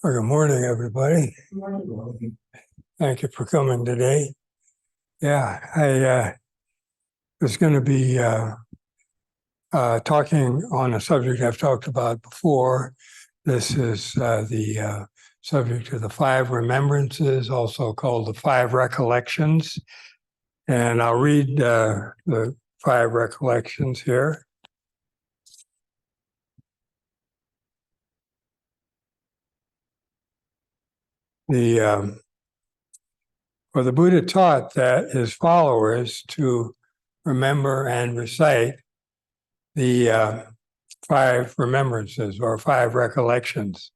Well, good morning, everybody. Good morning. Thank you for coming today. Yeah, I was going to be talking on a subject I've talked about before. This is the subject of the five remembrances, also called the five recollections. And I'll read the five recollections here. The Buddha taught that his followers to remember and recite the five remembrances or five recollections.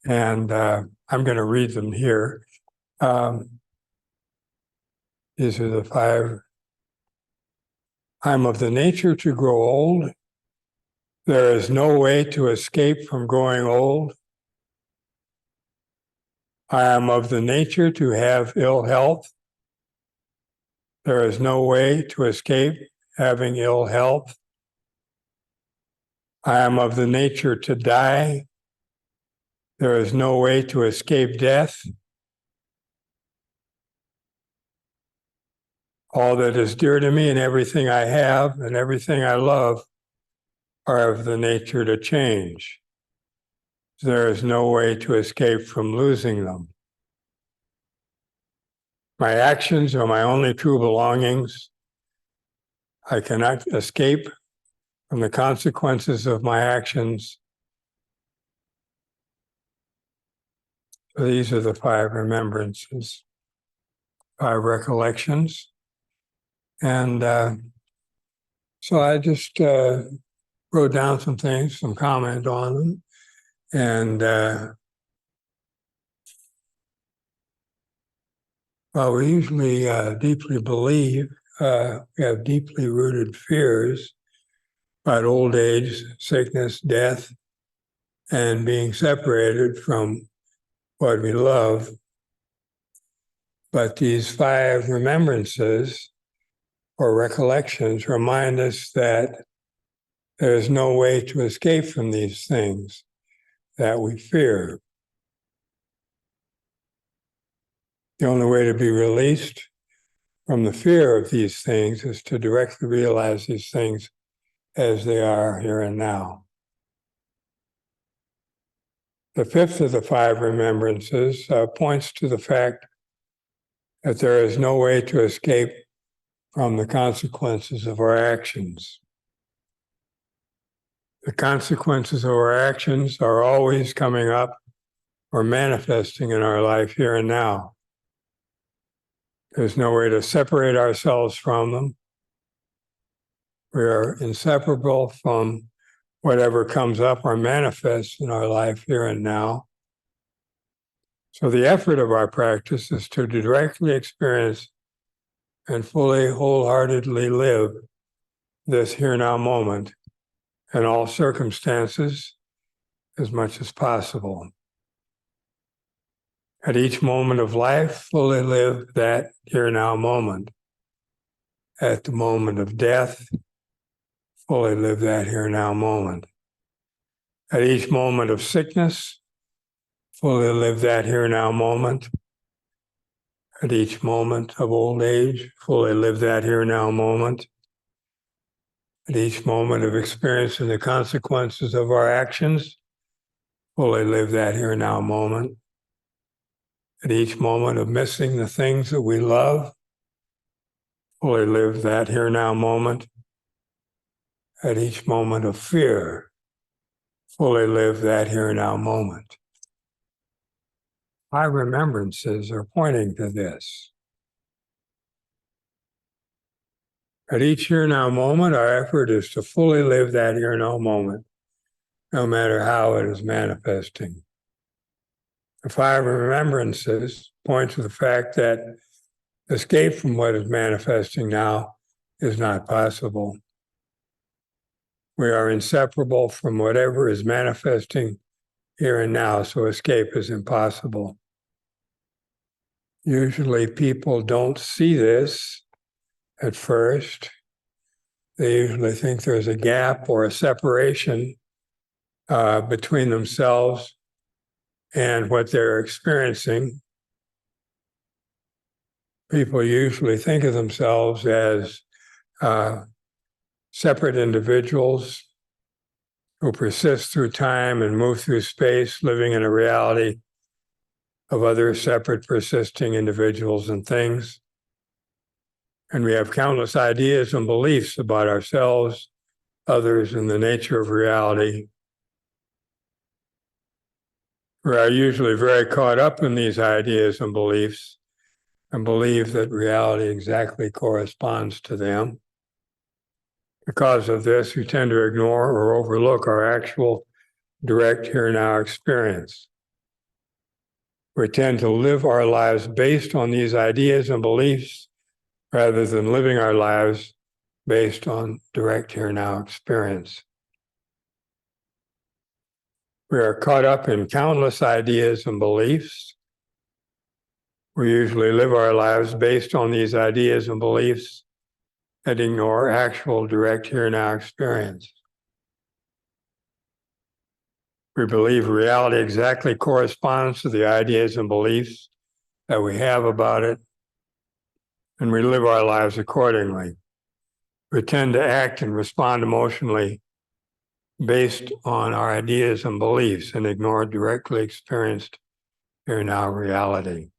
And I'm going to read them here. These are the five. I'm of the nature to grow old. There is no way to escape from growing old. I am of the nature to have ill health. There is no way to escape having ill health. I am of the nature to die. There is no way to escape death. All that is dear to me and everything I have and everything I love are of the nature to change. There is no way to escape from losing them. My actions are my only true belongings. I cannot escape from the consequences of my actions. So these are the five remembrances, five recollections. And so I just wrote down some things, some comment on them. And well, we usually deeply believe, we have deeply rooted fears about old age, sickness, death, and being separated from what we love. But these five remembrances or recollections remind us that there is no way to escape from these things that we fear. The only way to be released from the fear of these things is to directly realize these things as they are here and now. The fifth of the five remembrances points to the fact that there is no way to escape from the consequences of our actions. The consequences of our actions are always coming up or manifesting in our life here and now. There's no way to separate ourselves from them. We are inseparable from whatever comes up or manifests in our life here and now. So the effort of our practice is to directly experience and fully, wholeheartedly live this here now moment in all circumstances as much as possible. At each moment of life, fully live that here now moment. At the moment of death, fully live that here now moment. At each moment of sickness, fully live that here now moment. At each moment of old age, fully live that here now moment. At each moment of experiencing the consequences of our actions, fully live that here now moment. At each moment of missing the things that we love, fully live that here now moment. At each moment of fear, fully live that here now moment. My remembrances are pointing to this. At each here now moment, our effort is to fully live that here now moment, no matter how it is manifesting. The five remembrances point to the fact that escape from what is manifesting now is not possible. We are inseparable from whatever is manifesting here and now, so escape is impossible. Usually people don't see this at first. They usually think there's a gap or a separation between themselves and what they're experiencing, people usually think of themselves as separate individuals who persist through time and move through space, living in a reality of other separate persisting individuals and things. And we have countless ideas and beliefs about ourselves, others, and the nature of reality. We are usually very caught up in these ideas and beliefs and believe that reality exactly corresponds to them. Because of this, we tend to ignore or overlook our actual direct here-now experience. We tend to live our lives based on these ideas and beliefs rather than living our lives based on direct here-now experience. We are caught up in countless ideas and beliefs. We usually live our lives based on these ideas and beliefs and ignore actual direct here-now experience. We believe reality exactly corresponds to the ideas and beliefs that we have about it, and we live our lives accordingly. We tend to act and respond emotionally based on our ideas and beliefs and ignore directly experienced here-now reality.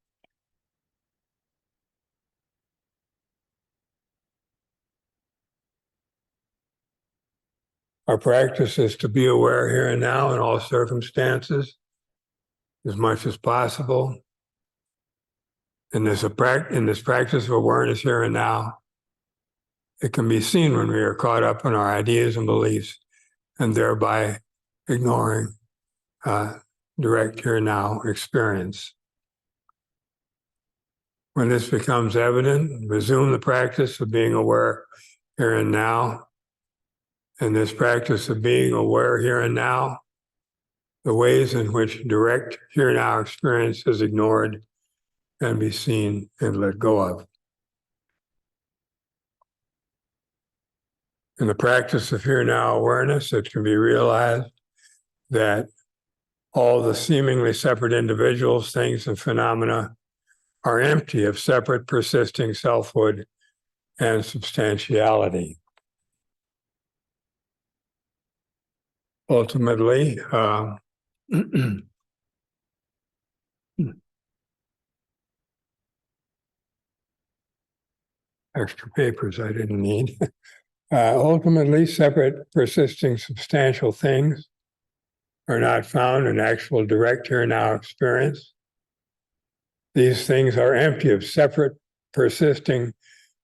Our practice is to be aware here and now in all circumstances as much as possible. In this practice of awareness here and now, it can be seen when we are caught up in our ideas and beliefs and thereby ignoring direct here now experience. When this becomes evident, resume the practice of being aware here and now. In this practice of being aware here and now, the ways in which direct here now experience is ignored can be seen and let go of. In the practice of here now awareness, it can be realized that all the seemingly separate individuals, things, and phenomena are empty of separate persisting selfhood and substantiality. Ultimately, extra papers I didn't need. Ultimately, separate persisting substantial things are not found in actual direct here now experience. These things are empty of separate persisting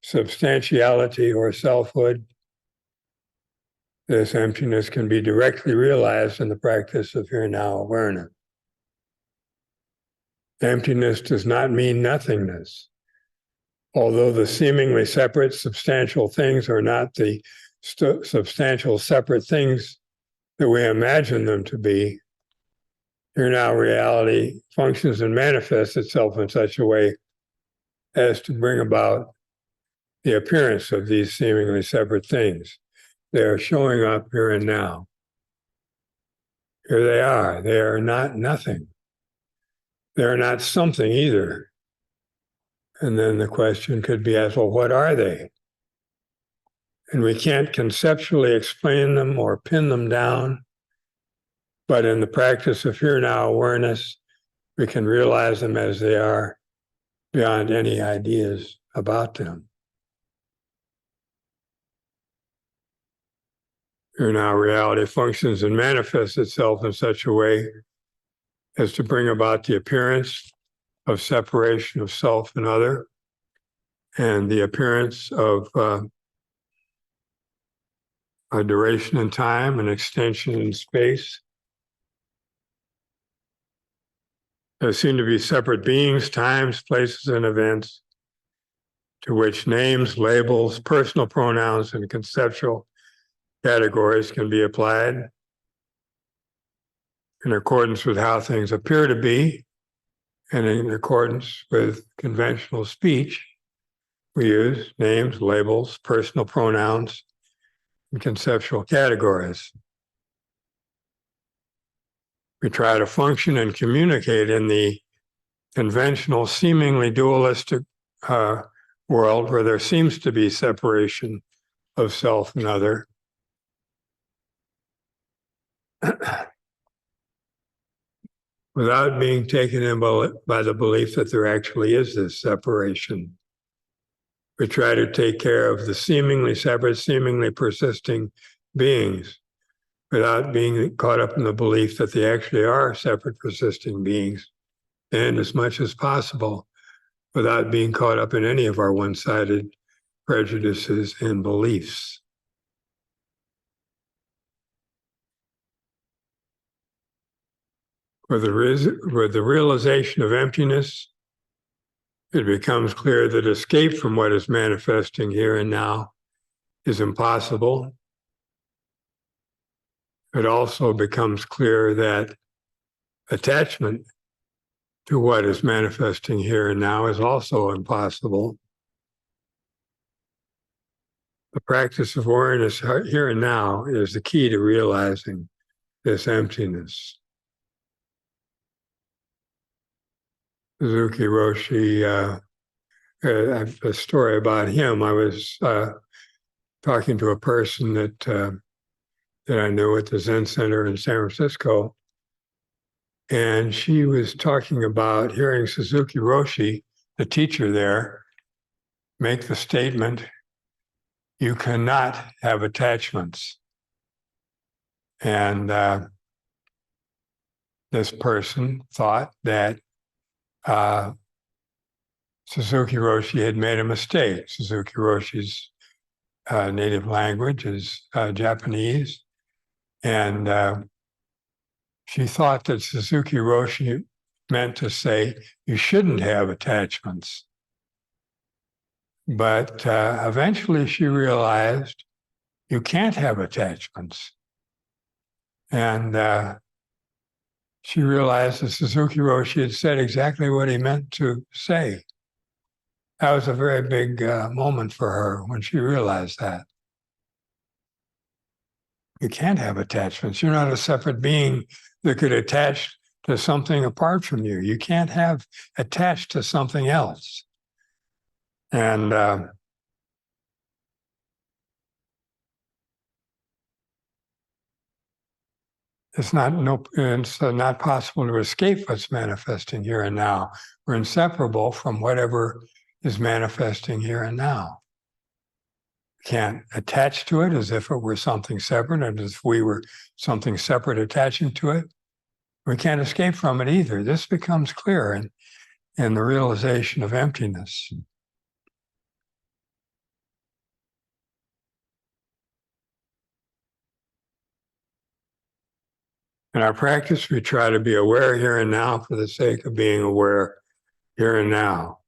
substantiality or selfhood. This emptiness can be directly realized in the practice of here now awareness. Emptiness does not mean nothingness. Although the seemingly separate substantial things are not the substantial separate things that we imagine them to be, here now reality functions and manifests itself in such a way as to bring about the appearance of these seemingly separate things. They are showing up here and now. Here they are. They are not nothing. They are not something either. And then the question could be asked, well, what are they? And we can't conceptually explain them or pin them down. But in the practice of here now awareness, we can realize them as they are beyond any ideas about them. Here now reality functions and manifests itself in such a way as to bring about the appearance of separation of self and other, and the appearance of a duration in time, an extension in space. There seem to be separate beings, times, places, and events to which names, labels, personal pronouns, and conceptual categories can be applied in accordance with how things appear to be and in accordance with conventional speech. We use names, labels, personal pronouns, and conceptual categories. We try to function and communicate in the conventional, seemingly dualistic world where there seems to be separation of self and other. Without being taken in by the belief that there actually is this separation. We try to take care of the seemingly separate, seemingly persisting beings without being caught up in the belief that they actually are separate, persisting beings, and as much as possible, without being caught up in any of our one-sided prejudices and beliefs. With the realization of emptiness, it becomes clear that escape from what is manifesting here and now is impossible. It also becomes clear that attachment to what is manifesting here and now is also impossible. The practice of awareness here and now is the key to realizing this emptiness. Suzuki Roshi, a story about him. I was talking to a person that I knew at the Zen Center in San Francisco, and she was talking about hearing Suzuki Roshi, the teacher there, make the statement, "You cannot have attachments." And this person thought that Suzuki Roshi had made a mistake. Suzuki Roshi's native language is Japanese. And she thought that Suzuki Roshi meant to say, you shouldn't have attachments. But eventually she realized you can't have attachments. And she realized that Suzuki Roshi had said exactly what he meant to say. That was a very big moment for her when she realized that. You can't have attachments. You're not a separate being that could attach to something apart from you. You can't have attached to something else. And it's not possible to escape what's manifesting here and now. We're inseparable from whatever is manifesting here and now. Can't attach to it as if it were something separate, and as if we were something separate attaching to it. We can't escape from it either. This becomes clear in the realization of emptiness. In our practice, we try to be aware here and now for the sake of being aware here and now.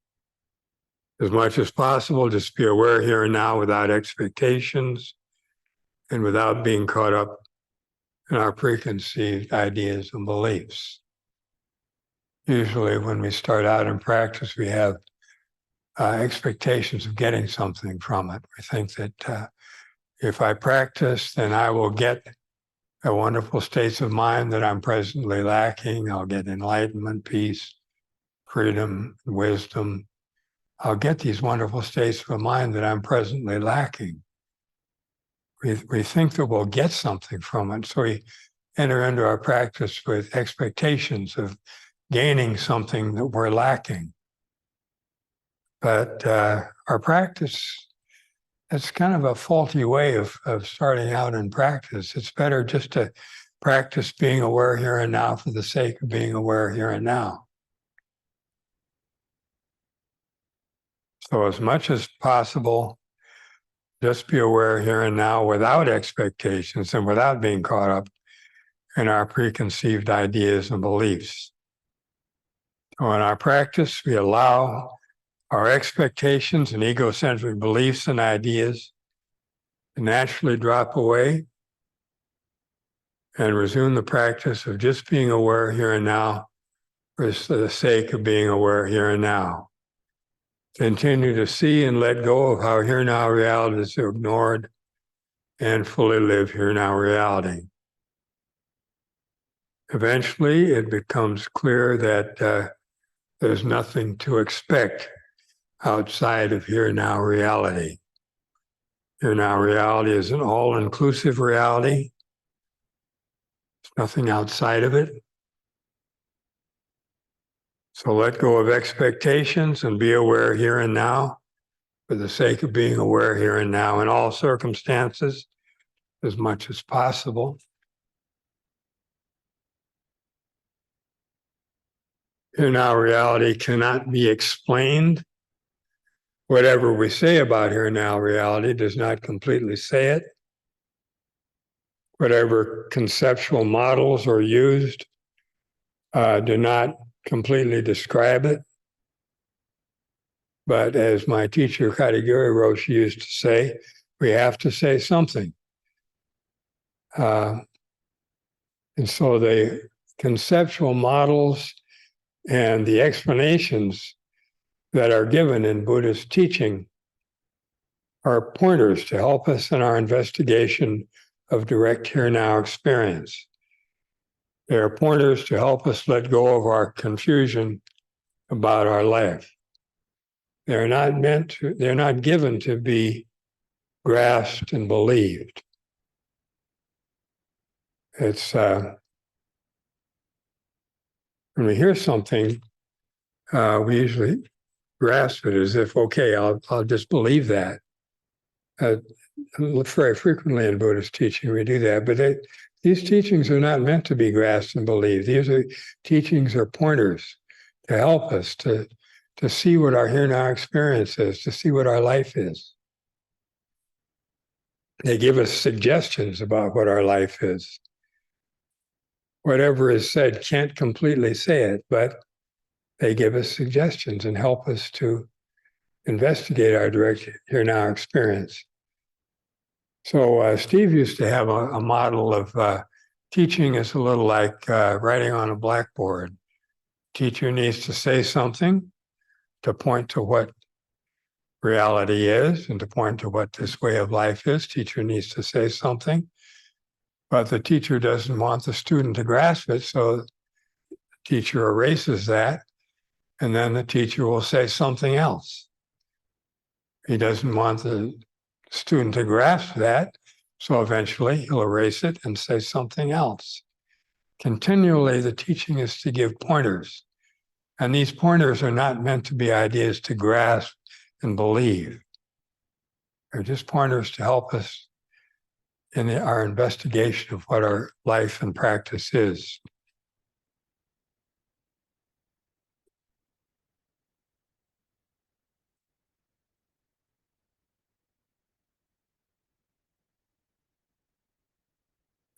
As much as possible, just be aware here and now without expectations and without being caught up in our preconceived ideas and beliefs. Usually when we start out in practice, we have expectations of getting something from it. We think that if I practice, then I will get a wonderful states of mind that I'm presently lacking. I'll get enlightenment, peace, freedom, wisdom. I'll get these wonderful states of mind that I'm presently lacking. We think that we'll get something from it. So we enter into our practice with expectations of gaining something that we're lacking. But our practice, it's kind of a faulty way of starting out in practice. It's better just to practice being aware here and now for the sake of being aware here and now. So as much as possible, just be aware here and now without expectations and without being caught up in our preconceived ideas and beliefs. So in our practice, we allow our expectations and egocentric beliefs and ideas to naturally drop away and resume the practice of just being aware here and now for the sake of being aware here and now. Continue to see and let go of how here now reality is ignored and fully live here now reality. Eventually, it becomes clear that there's nothing to expect outside of here-now reality. Here-now reality is an all-inclusive reality. There's nothing outside of it. So let go of expectations and be aware here and now for the sake of being aware here and now in all circumstances as much as possible. Here-now reality cannot be explained. Whatever we say about here-now reality does not completely say it. Whatever conceptual models are used do not completely describe it. But as my teacher, Katagiri Roshi, used to say, we have to say something. And so the conceptual models and the explanations that are given in Buddhist teaching are pointers to help us in our investigation of direct here-now experience. They are pointers to help us let go of our confusion about our life. They're not given to be grasped and believed. It's when we hear something, we usually grasp it as if, okay, I'll just believe that. Very frequently in Buddhist teaching, we do that, but these teachings are not meant to be grasped and believed. Teachings are pointers to help us to see what our here-now experience is, to see what our life is. They give us suggestions about what our life is. Whatever is said can't completely say it, but they give us suggestions and help us to investigate our direct here-now experience. So Steve used to have a model of teaching is a little like writing on a blackboard. Teacher needs to say something to point to what reality is and to point to what this way of life is. Teacher needs to say something, but the teacher doesn't want the student to grasp it, so the teacher erases that, and then the teacher will say something else. He doesn't want the student to grasp that, so eventually he'll erase it and say something else. Continually, the teaching is to give pointers, and these pointers are not meant to be ideas to grasp and believe. They're just pointers to help us in our investigation of what our life and practice is.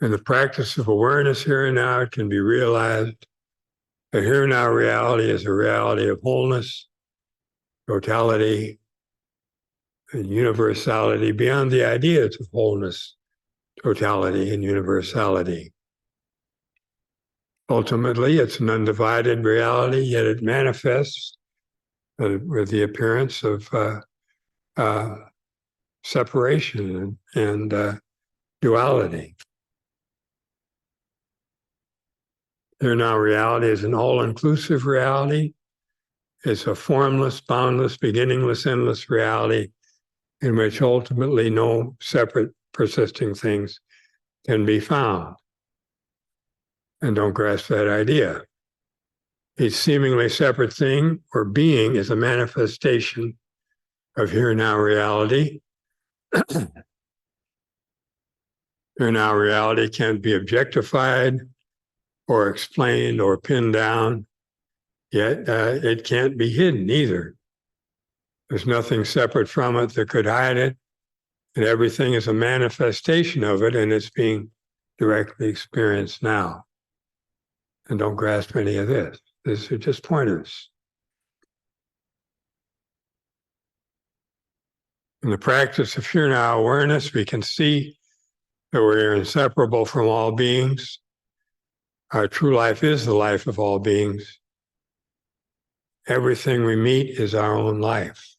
In the practice of awareness here and now, it can be realized that here and now reality is a reality of wholeness, totality, and universality beyond the ideas of wholeness, totality, and universality. Ultimately, it's an undivided reality, yet it manifests with the appearance of separation and duality. Here now reality is an all-inclusive reality. It's a formless, boundless, beginningless, endless reality in which ultimately no separate persisting things can be found. And don't grasp that idea. Each seemingly separate thing or being is a manifestation of here now reality. Here now reality can't be objectified or explained or pinned down, yet it can't be hidden either. There's nothing separate from it that could hide it, and everything is a manifestation of it, and it's being directly experienced now. And don't grasp any of this. These are just pointers. In the practice of here now awareness, we can see that we're inseparable from all beings. Our true life is the life of all beings. Everything we meet is our own life.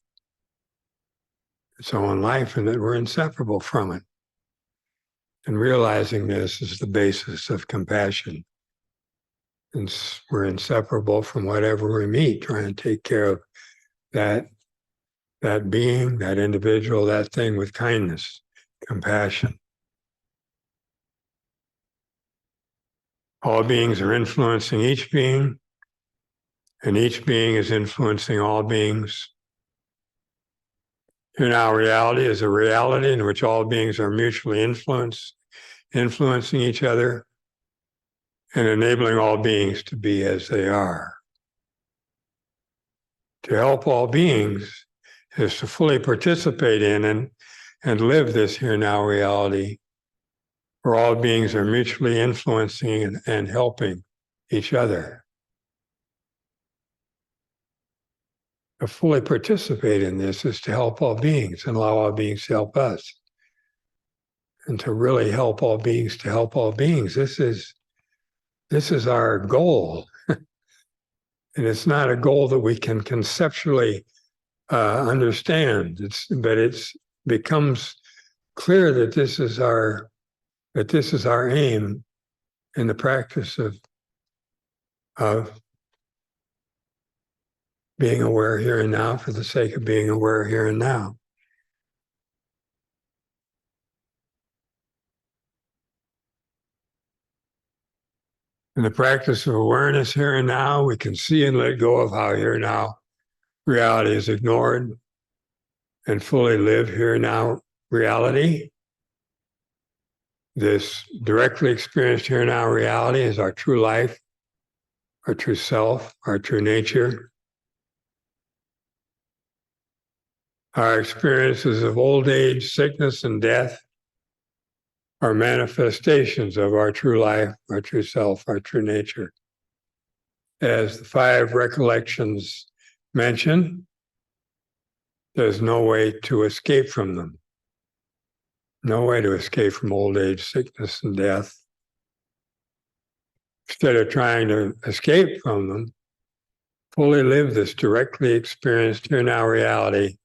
It's our own life, and that we're inseparable from it. And realizing this is the basis of compassion And we're inseparable from whatever we meet, trying to take care of that being, that individual, that thing with kindness, compassion. All beings are influencing each being, and each being is influencing all beings. Here now reality is a reality in which all beings are mutually influencing each other, and enabling all beings to be as they are. To help all beings is to fully participate in and live this here now reality, where all beings are mutually influencing and helping each other. To fully participate in this is to help all beings and allow all beings to help us. And to really help all beings to help all beings. This is our goal. And it's not a goal that we can conceptually understand. But it becomes clear that this is our aim in the practice of being aware here and now for the sake of being aware here and now. In the practice of awareness here and now, we can see and let go of how here and now reality is ignored and fully live here and now reality. This directly experienced here and now reality is our true life, our true self, our true nature. Our experiences of old age, sickness, and death are manifestations of our true life, our true self, our true nature. As the 5 recollections mention, there's no way to escape from them. No way to escape from old age, sickness, and death. Instead of trying to escape from them, fully live this directly experienced here now reality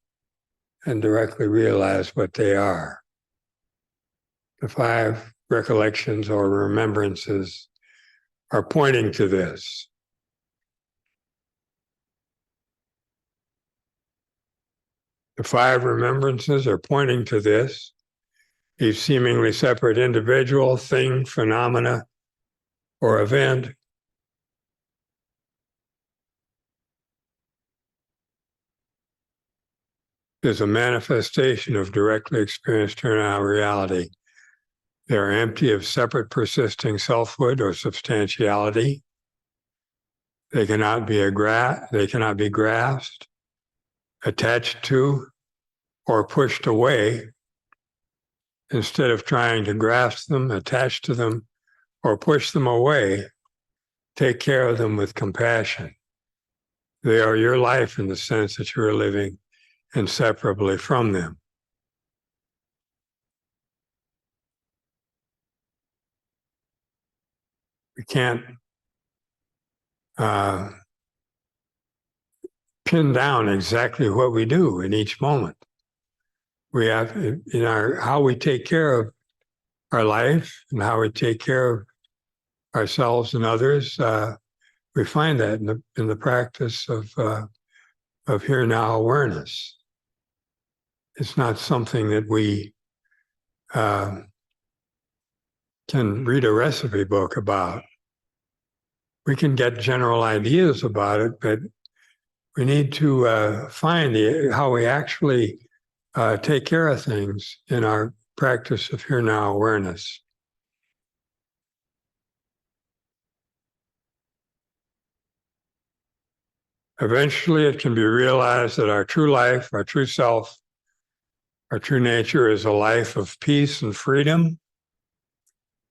and directly realize what they are. The 5 recollections or remembrances are pointing to this. The 5 remembrances are pointing to this. Each seemingly separate individual, thing, phenomena, or event is a manifestation of directly experienced here now reality. They are empty of separate persisting selfhood or substantiality. They cannot be grasped, attached to, or pushed away. Instead of trying to grasp them, attach to them, or push them away, take care of them with compassion. They are your life in the sense that you are living inseparably from them. We can't pin down exactly what we do in each moment. We have in how we take care of our life and how we take care of ourselves and others. We find that in the practice of here now awareness. It's not something that we can read a recipe book about. We can get general ideas about it, but we need to find how we actually take care of things in our practice of here now awareness. Eventually, it can be realized that our true life, our true self, our true nature is a life of peace and freedom,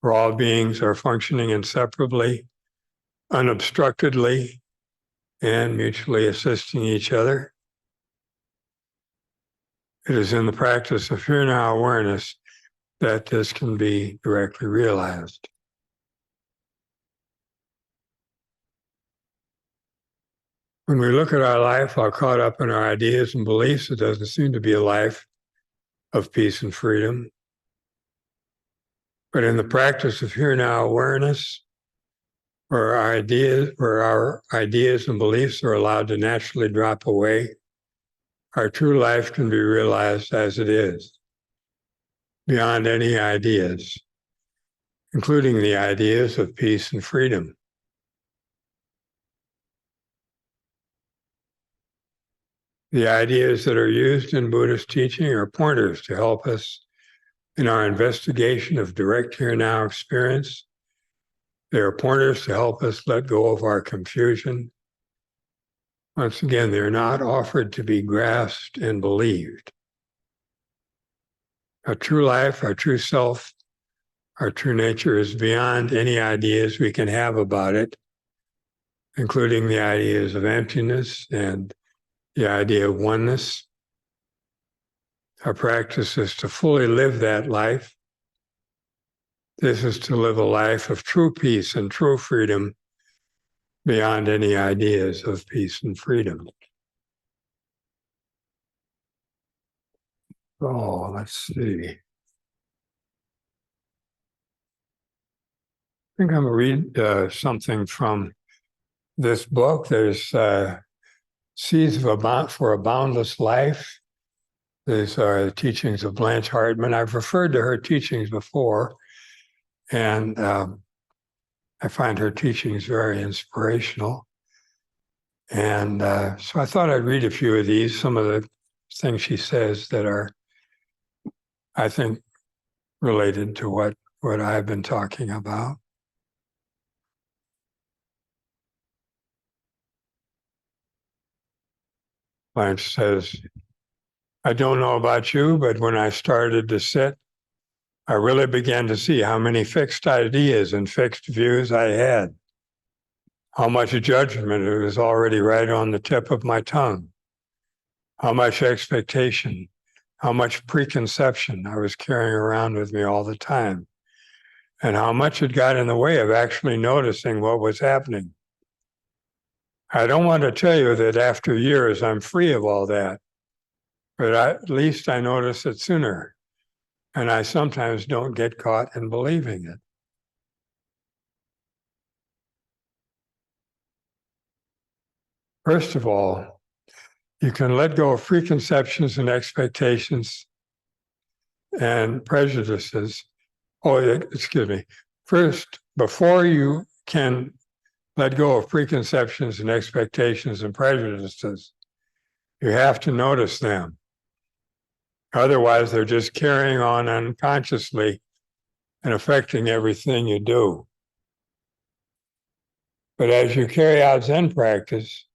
where all beings are functioning inseparably, unobstructedly, and mutually assisting each other. It is in the practice of here now awareness that this can be directly realized. When we look at our life, all caught up in our ideas and beliefs, it doesn't seem to be a life of peace and freedom. But in the practice of here now awareness, where our ideas and beliefs are allowed to naturally drop away, our true life can be realized as it is, beyond any ideas, including the ideas of peace and freedom. The ideas that are used in Buddhist teaching are pointers to help us in our investigation of direct here-now experience. They are pointers to help us let go of our confusion. Once again, they're not offered to be grasped and believed. Our true life, our true self, our true nature is beyond any ideas we can have about it, including the ideas of emptiness and the idea of oneness. Our practice is to fully live that life. This is to live a life of true peace and true freedom beyond any ideas of peace and freedom. Oh, let's see. I think I'm going to read something from this book. There's Seeds for a Boundless Life. These are the teachings of Blanche Hartman. I've referred to her teachings before, and I find her teachings very inspirational. And so I thought I'd read a few of these, some of the things she says that are, I think, related to what I've been talking about. Blanche says, I don't know about you, but when I started to sit, I really began to see how many fixed ideas and fixed views I had, how much judgment it was already right on the tip of my tongue, how much expectation, how much preconception I was carrying around with me all the time, and how much it got in the way of actually noticing what was happening. I don't want to tell you that after years I'm free of all that, but at least I notice it sooner, and I sometimes don't get caught in believing it. First of all, you can let go of preconceptions and expectations and prejudices. Oh, excuse me. First, before you can let go of preconceptions and expectations and prejudices, you have to notice them. Otherwise, they're just carrying on unconsciously and affecting everything you do. But as you carry out Zen practice,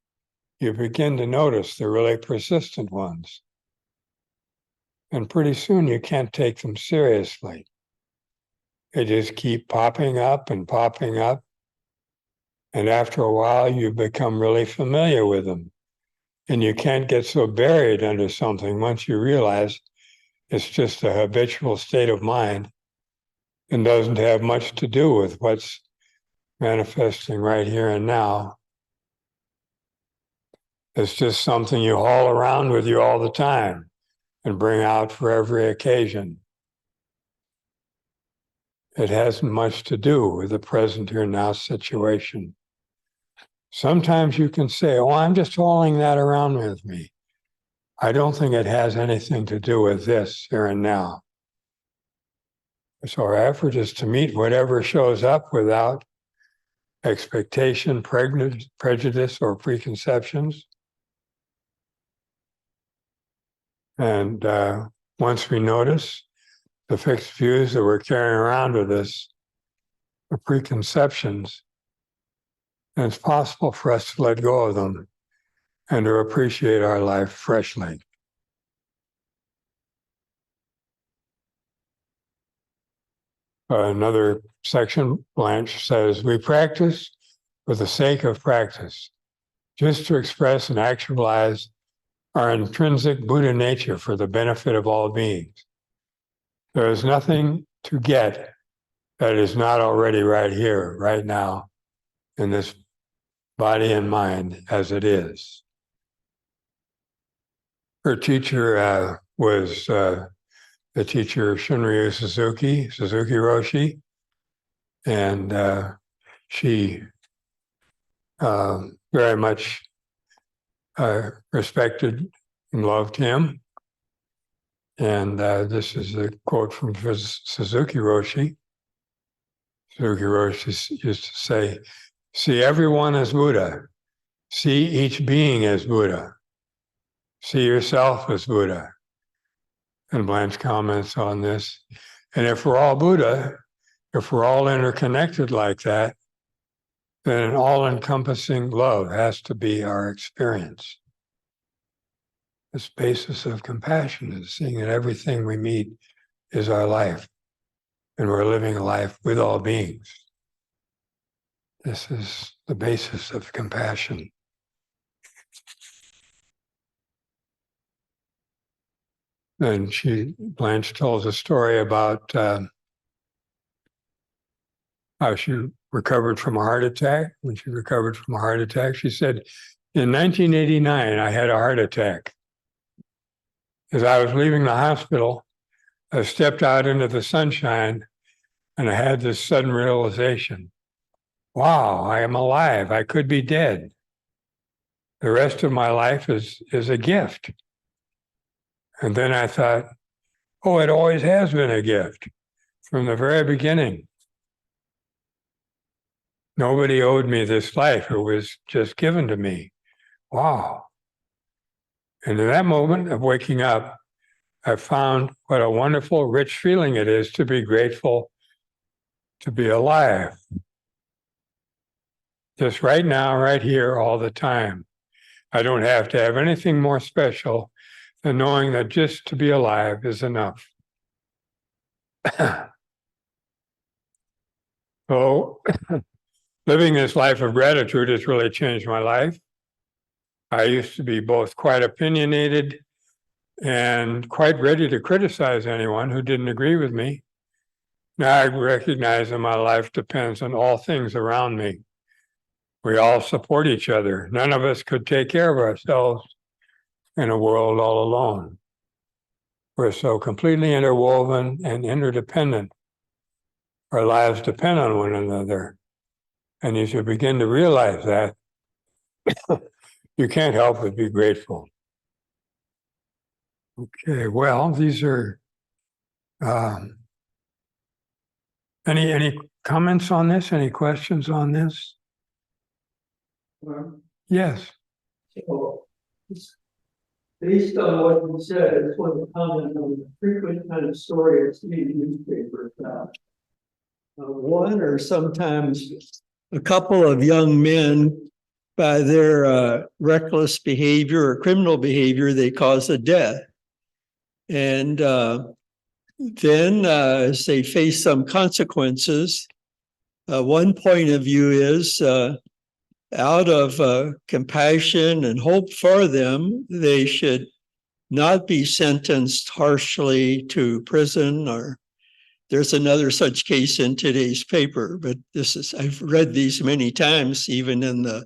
you begin to notice the really persistent ones. And pretty soon you can't take them seriously. They just keep popping up and popping up. And after a while, you become really familiar with them. And you can't get so buried under something once you realize it's just a habitual state of mind and doesn't have much to do with what's manifesting right here and now. It's just something you haul around with you all the time and bring out for every occasion. It hasn't much to do with the present here now situation. Sometimes you can say, oh, I'm just hauling that around with me. I don't think it has anything to do with this here and now. So our effort is to meet whatever shows up without expectation, prejudice, or preconceptions. And once we notice the fixed views that we're carrying around with us, the preconceptions, then it's possible for us to let go of them and to appreciate our life freshly. Another section, Blanche says, we practice for the sake of practice, just to express and actualize our intrinsic Buddha nature for the benefit of all beings. There is nothing to get that is not already right here, right now, in this body and mind as it is. Her teacher was the teacher Shunryu Suzuki Roshi, and she very much respected and loved him. And this is a quote from Suzuki Roshi. Suzuki Roshi used to say, "See everyone as Buddha. See each being as Buddha. See yourself as Buddha." And Blanche comments on this. And if we're all Buddha, if we're all interconnected like that, then an all-encompassing love has to be our experience. This basis of compassion is seeing that everything we meet is our life, and we're living a life with all beings. This is the basis of compassion. And Blanche tells a story about how she recovered from a heart attack. When she recovered from a heart attack, she said, in 1989, I had a heart attack. As I was leaving the hospital, I stepped out into the sunshine and I had this sudden realization. Wow, I am alive. I could be dead. The rest of my life is a gift. And then I thought, oh, it always has been a gift from the very beginning. Nobody owed me this life. It was just given to me. Wow. And in that moment of waking up, I found what a wonderful, rich feeling it is to be grateful to be alive. Just right now, right here, all the time. I don't have to have anything more special than knowing that just to be alive is enough. So, living this life of gratitude has really changed my life. I used to be both quite opinionated and quite ready to criticize anyone who didn't agree with me. Now I recognize that my life depends on all things around me. We all support each other. None of us could take care of ourselves in a world all alone. We're so completely interwoven and interdependent. Our lives depend on one another. And as you begin to realize that, you can't help but be grateful. Okay, well, these are any comments on this? Any questions on this? Yes. So, based on what you said, I just want to comment on the frequent kind of story I see in newspapers about one or sometimes a couple of young men, by their reckless behavior or criminal behavior, they cause a death. And then as they face some consequences, one point of view is out of compassion and hope for them, they should not be sentenced harshly to prison. Or there's another such case in today's paper, but I've read these many times, even in the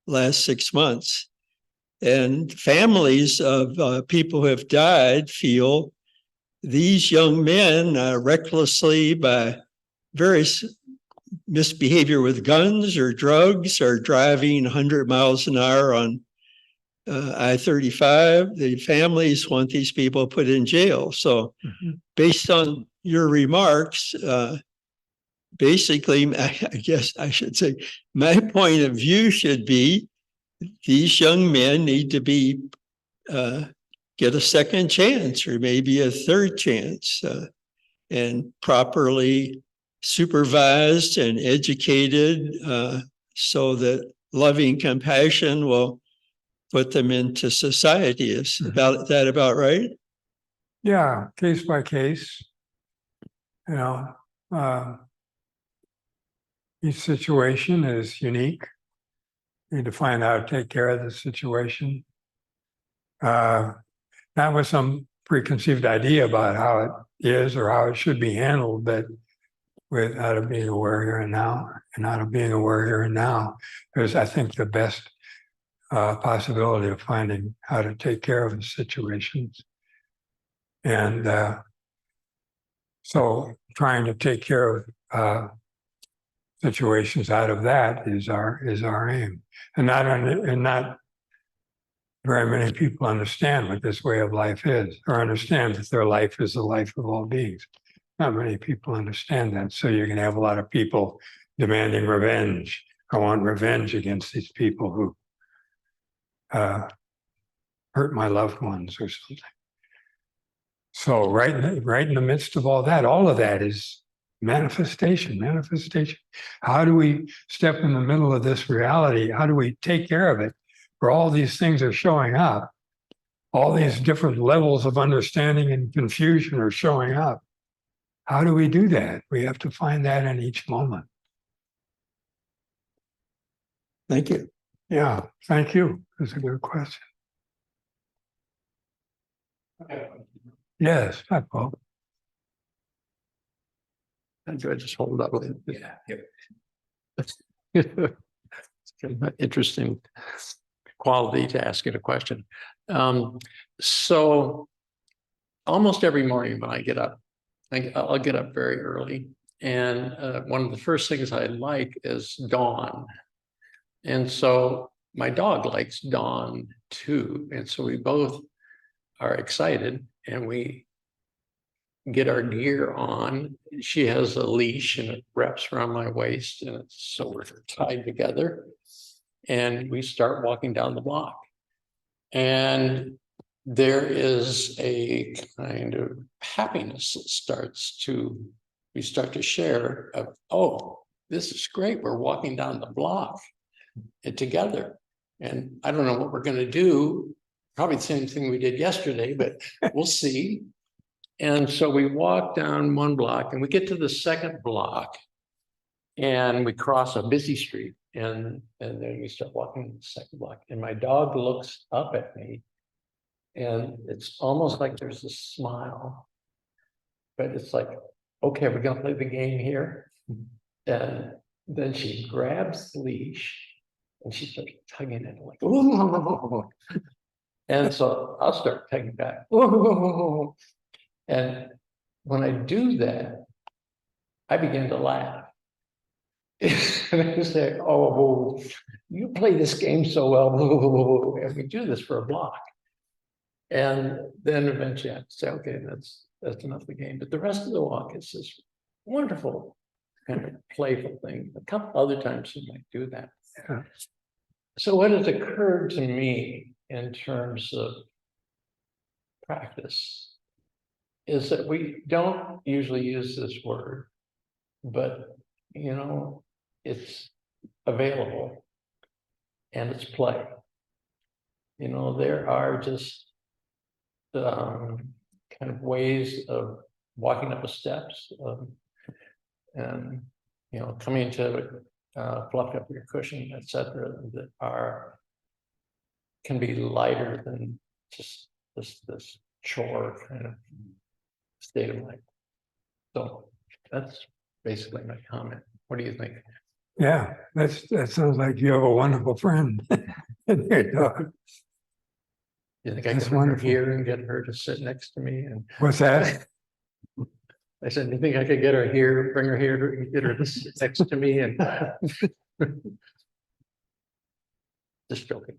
last 6 months. And families of people who have died feel these young men recklessly, by various misbehavior with guns or drugs, or driving 100 miles an hour on I-35, the families want these people put in jail. So based on your remarks, basically, I guess I should say, my point of view should be these young men need to be get a second chance, or maybe a third chance, and properly supervised and educated, so that loving compassion will put them into society. Is about right? Yeah, case by case. Each situation is unique. You need to find out how to take care of the situation. Not with some preconceived idea about how it is or how it should be handled, but with out of being aware here and now, and out of being aware here and now is, I think, the best possibility of finding how to take care of the situations. And so trying to take care of situations out of that is our aim, and not very many people understand what this way of life is, or understand that their life is the life of all beings. Not many people understand that. So you're going to have a lot of people demanding revenge. I want revenge against these people who hurt my loved ones or something. So right in the midst of all of that is manifestation. How do we step in the middle of this reality? How do we take care of it? Where all these things are showing up, all these different levels of understanding and confusion are showing up. How do we do that? We have to find that in each moment. Thank you. Yeah, thank you. That's a good question. Yes, hi, Paul. I just hold up. Yeah. Interesting quality to ask it a question. So almost every morning when I get up, I'll get up very early. And one of the first things I like is dawn. And so my dog likes dawn too. And so we both are excited and we get our gear on. She has a leash and it wraps around my waist, and it's so we're tied together. And we start walking down the block. And there is a kind of happiness that we start to share of, oh, this is great. We're walking down the block together. And I don't know what we're going to do. Probably the same thing we did yesterday, but we'll see. And so we walk down one block and we get to the second block and we cross a busy street, and then we start walking the second block, and my dog looks up at me and it's almost like there's a smile, but it's like, okay, we're going to play the game here. And then she grabs the leash and she starts tugging it like, whoa. And so I'll start tugging back. Whoa. And when I do that, I begin to laugh. And I say, oh, you play this game so well. And we do this for a block. And then eventually I say, okay, that's enough of the game. But the rest of the walk is this wonderful kind of playful thing. A couple other times you might do that. Yeah. So what has occurred to me in terms of practice is that we don't usually use this word, but it's available and it's play. There are just kind of ways of walking up the steps and coming to fluff up your cushion, etc., that can be lighter than just this chore kind of state of life. So that's basically my comment. What do you think? Yeah, that sounds like you have a wonderful friend. Your dog. You think I That's can bring her wonderful. here and get her to sit next to me? And What's that? I said, do you think I could get her here, bring her here, to get her to sit next to me? And just joking.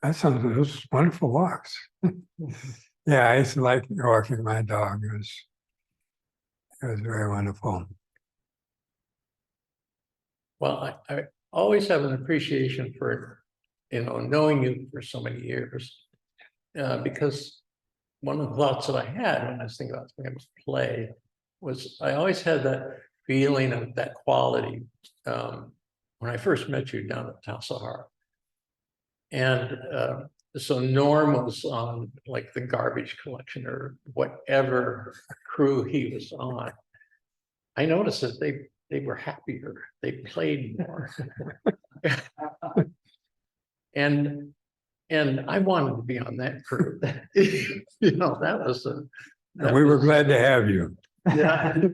That sounds like those wonderful walks. Yeah, I used to like walking my dog. It was very wonderful. Well, I always have an appreciation for, knowing you for so many years, because one of the thoughts that I had when I was thinking about play was I always had that feeling of that quality when I first met you down at Tal Sahara. And so Norm was on like the garbage collection or whatever crew he was on. I noticed that they were happier. They played more. and I wanted to be on that crew. That was We were glad to have you. Yeah.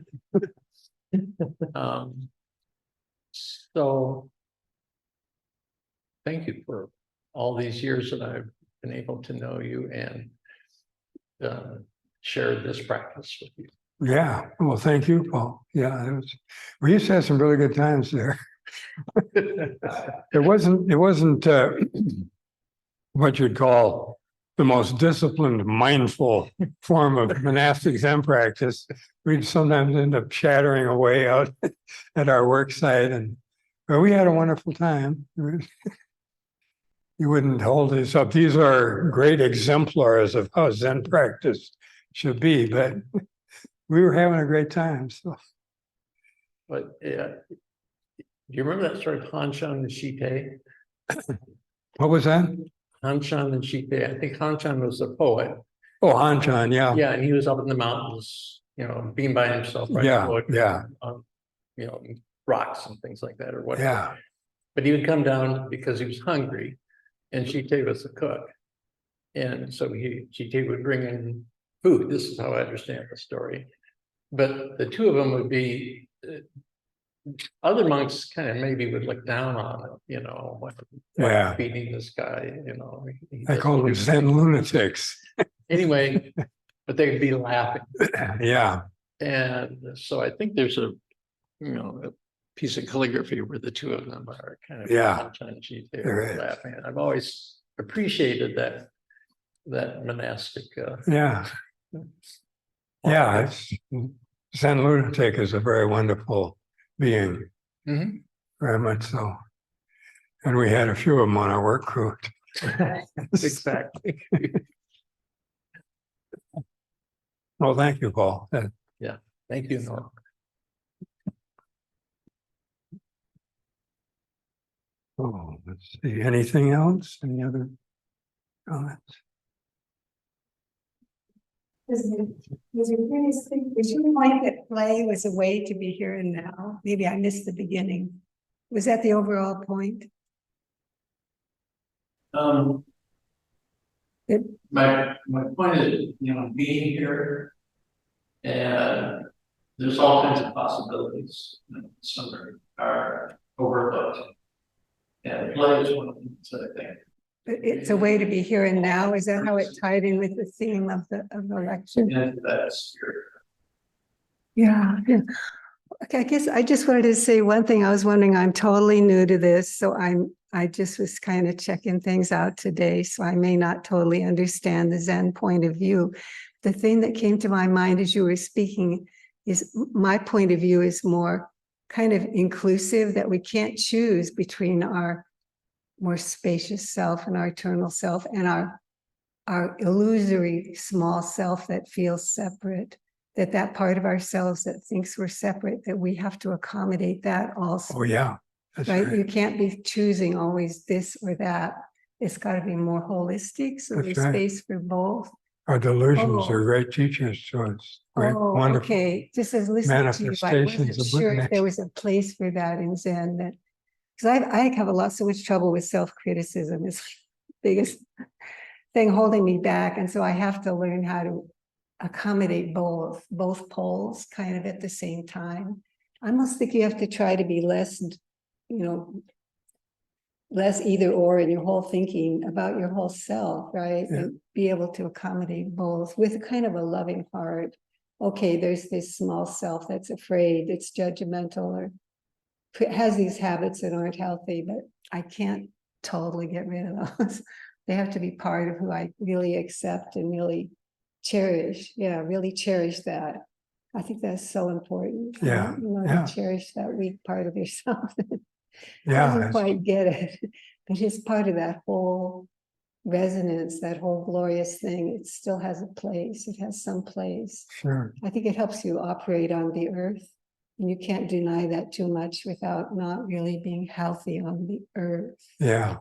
So thank you for all these years that I've been able to know you, and shared this practice with you. Yeah, well, thank you, Paul. Yeah, we used to have some really good times there. It wasn't what you'd call the most disciplined, mindful form of monastic Zen practice. We'd sometimes end up chattering away out at our work site, but we had a wonderful time. You wouldn't hold this up. These are great exemplars of how Zen practice should be, but we were having a great time. So, But do you remember that story of Hanshan and Shite? what was that? Hanshan and Shite. I think Hanshan was a poet. Oh, Hanchan, yeah. Yeah, and he was up in the mountains, being by himself, writing Yeah, poetry yeah. on, rocks and things like that, or whatever. Yeah, But he would come down because he was hungry, and Shite was the cook. And so Shite would bring in food. This is how I understand the story. But the two of them would be, other monks kind of maybe would look down on it, why yeah. feeding this guy, he I call them doesn't- Zen lunatics. Anyway, but they'd be laughing. Yeah, And so I think there's a piece of calligraphy where the two of them are kind of Yeah, they're is. laughing. I've always appreciated that monastic. yeah. Yeah, Zen lunatic is a very wonderful being, Mhm. very much so. And we had a few of them on our work crew. Exactly. Well, thank you, Paul. Thank you, Norm. Oh, let's see. Anything else? Any other comments? Was your previous thing, did you like that play was a way to be here and now? Maybe I missed the beginning. Was that the overall point? My point is, being here, and there's all kinds of possibilities. Some are overlooked, and play is one of them. So I think But it's a way to be here and now. Is that how it tied in with the theme of the lecture? into that spirit. Yeah. Okay, I guess I just wanted to say one thing. I was wondering, I'm totally new to this, so I just was kind of checking things out today, so I may not totally understand the Zen point of view. The thing that came to my mind as you were speaking is my point of view is more kind of inclusive, that we can't choose between our more spacious self and our eternal self and our illusory small self that feels separate. That part of ourselves that thinks we're separate, that we have to accommodate that also. Oh, yeah. That's Right? right. You can't be choosing always this or that. It's got to be more holistic. So That's there's right. space for both. Our delusions Oh. are great teachers to us. Great, wonderful. Okay. Just as listening to you, I manifestations wasn't of sure if witness. there was a place for that in Zen. That because I have so much trouble with self-criticism. It's the biggest thing holding me back, and so I have to learn how to accommodate both poles kind of at the same time. I almost think you have to try to be less either or in your whole thinking about your whole self, right? Yeah. And be able to accommodate both with kind of a loving heart. Okay, there's this small self that's afraid, it's judgmental, or has these habits that aren't healthy, but I can't totally get rid of those. They have to be part of who I really accept and really cherish. Yeah, really cherish that. I think that's so important. Yeah, To cherish that weak part of yourself. Yeah, Doesn't quite get it, but it's part of that whole resonance, that whole glorious thing. It still has a place. It has some place. sure. I think it helps you operate on the earth. And you can't deny that too much without not really being healthy on the earth. Yeah,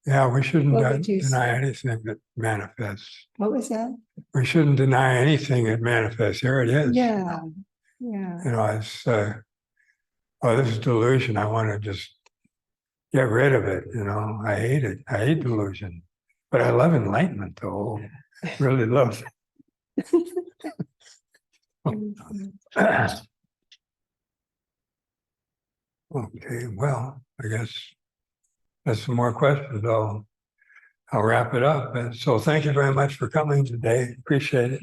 yeah. We shouldn't What would you deny say? anything that manifests. What was that? We shouldn't deny anything that manifests. Here it is. Yeah. It's this is delusion. I want to just get rid of it. I hate it. I hate delusion, but I love enlightenment though. Really love it. Okay, well, I guess that's some more questions. I'll wrap it up. And so thank you very much for coming today. Appreciate it.